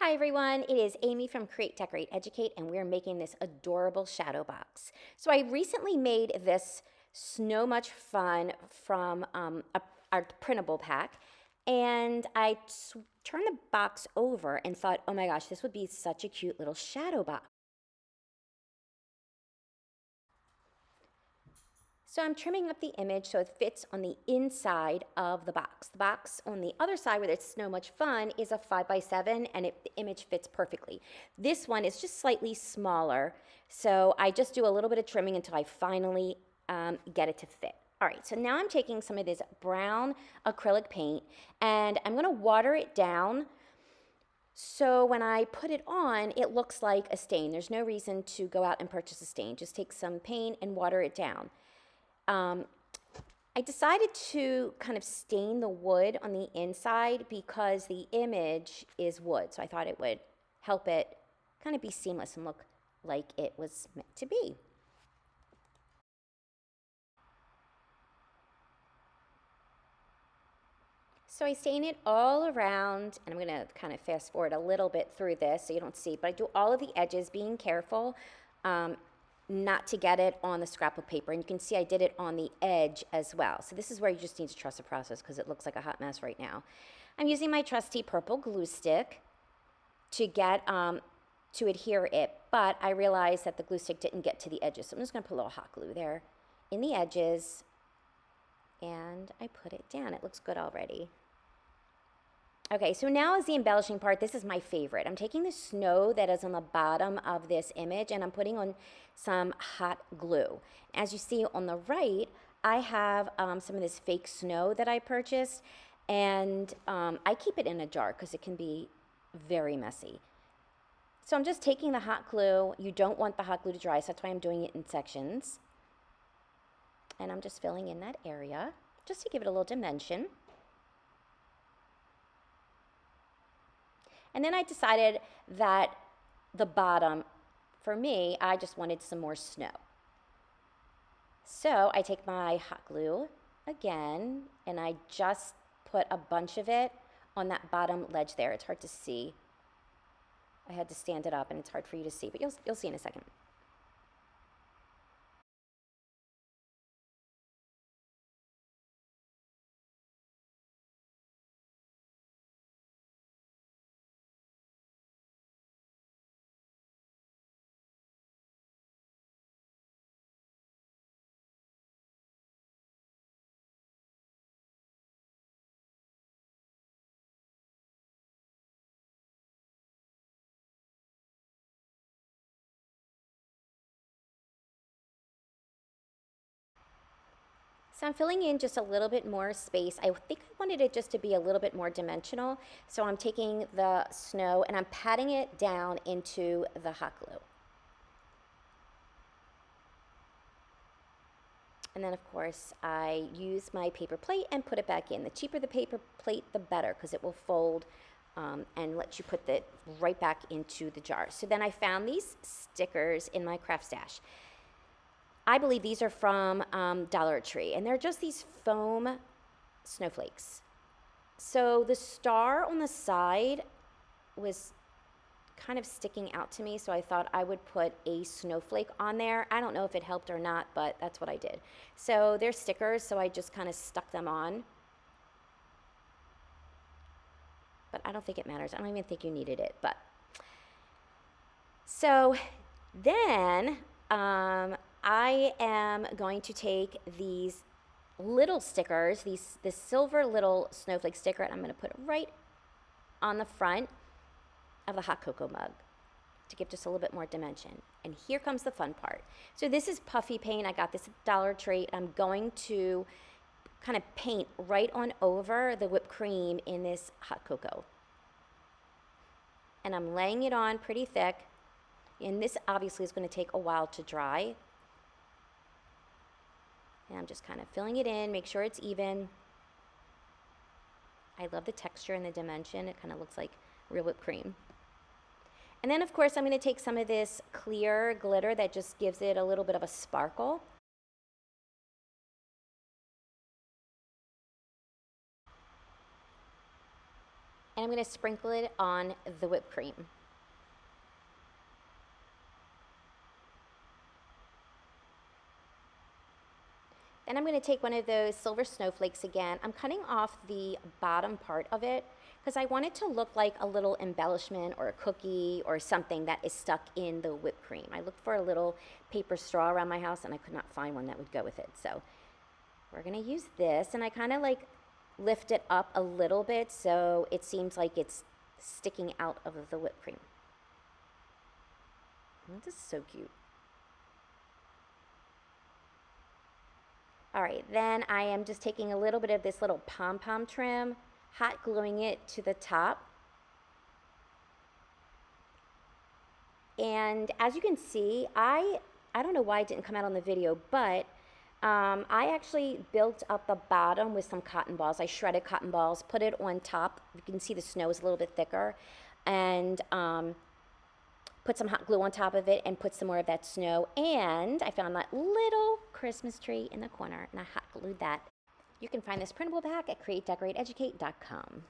Hi everyone, it is Amy from Create, Decorate, Educate, and we're making this adorable shadow box. So I recently made this Snow Much Fun from our printable pack, and I turned the box over and thought, oh my gosh, this would be such a cute little shadow box. So I'm trimming up the image so it fits on the inside of the box. The box on the other side where it's Snow Much Fun is a 5x7 and the image fits perfectly. This one is just slightly smaller, so I just do a little bit of trimming until I finally get it to fit. All right, so now I'm taking some of this brown acrylic paint and I'm gonna water it down so when I put it on, it looks like a stain. There's no reason to go out and purchase a stain. Just take some paint and water it down. I decided to kind of stain the wood on the inside because the image is wood. So I thought it would help it kind of be seamless and look like it was meant to be. So I stain it all around, and I'm going to kind of fast forward a little bit through this so you don't see, but I do all of the edges, being careful not to get it on the scrap of paper. And you can see I did it on the edge as well. So this is where you just need to trust the process because it looks like a hot mess right now. I'm using my trusty purple glue stick to get to adhere it, but I realized that the glue stick didn't get to the edges. So I'm just going to put a little hot glue there in the edges, and I put it down. It looks good already. Okay, so now is the embellishing part. This is my favorite. I'm taking the snow that is on the bottom of this image and I'm putting on some hot glue. As you see on the right, I have some of this fake snow that I purchased, and I keep it in a jar because it can be very messy. So I'm just taking the hot glue. You don't want the hot glue to dry, so that's why I'm doing it in sections. And I'm just filling in that area just to give it a little dimension. And then I decided that the bottom, for me, I just wanted some more snow. So I take my hot glue again, and I just put a bunch of it on that bottom ledge there. It's hard to see. I had to stand it up, and it's hard for you to see, but you'll see in a second. So I'm filling in just a little bit more space. I think I wanted it just to be a little bit more dimensional. So I'm taking the snow and I'm patting it down into the hot glue. And then, of course, I use my paper plate and put it back in. The cheaper the paper plate, the better, because it will fold and let you put it right back into the jar. So then I found these stickers in my craft stash. I believe these are from Dollar Tree, and they're just these foam snowflakes. So the star on the side was kind of sticking out to me, so I thought I would put a snowflake on there. I don't know if it helped or not, but that's what I did. So they're stickers, so I just kind of stuck them on. But I don't think it matters. I don't even think you needed it. But so then I am going to take these little stickers, this silver little snowflake sticker, and I'm going to put it right on the front of the hot cocoa mug to give just a little bit more dimension. And here comes the fun part. So this is puffy paint. I got this at Dollar Tree. I'm going to kind of paint right on over the whipped cream in this hot cocoa. And I'm laying it on pretty thick. And this obviously is going to take a while to dry. And I'm just kind of filling it in, make sure it's even. I love the texture and the dimension. It kind of looks like real whipped cream. And then, of course, I'm going to take some of this clear glitter that just gives it a little bit of a sparkle. And I'm going to sprinkle it on the whipped cream. Then I'm going to take one of those silver snowflakes again. I'm cutting off the bottom part of it because I want it to look like a little embellishment or a cookie or something that is stuck in the whipped cream. I looked for a little paper straw around my house and I could not find one that would go with it. So we're going to use this, and I kind of like lift it up a little bit so it seems like it's sticking out of the whipped cream. This is so cute. All right, then I am just taking a little bit of this little pom-pom trim, hot gluing it to the top. And as you can see, I don't know why it didn't come out on the video, but I actually built up the bottom with some cotton balls. I shredded cotton balls, put it on top. You can see the snow is a little bit thicker. And put some hot glue on top of it and put some more of that snow. And I found that little Christmas tree in the corner and I hot glued that. You can find this printable pack at create.decorate.educate.com.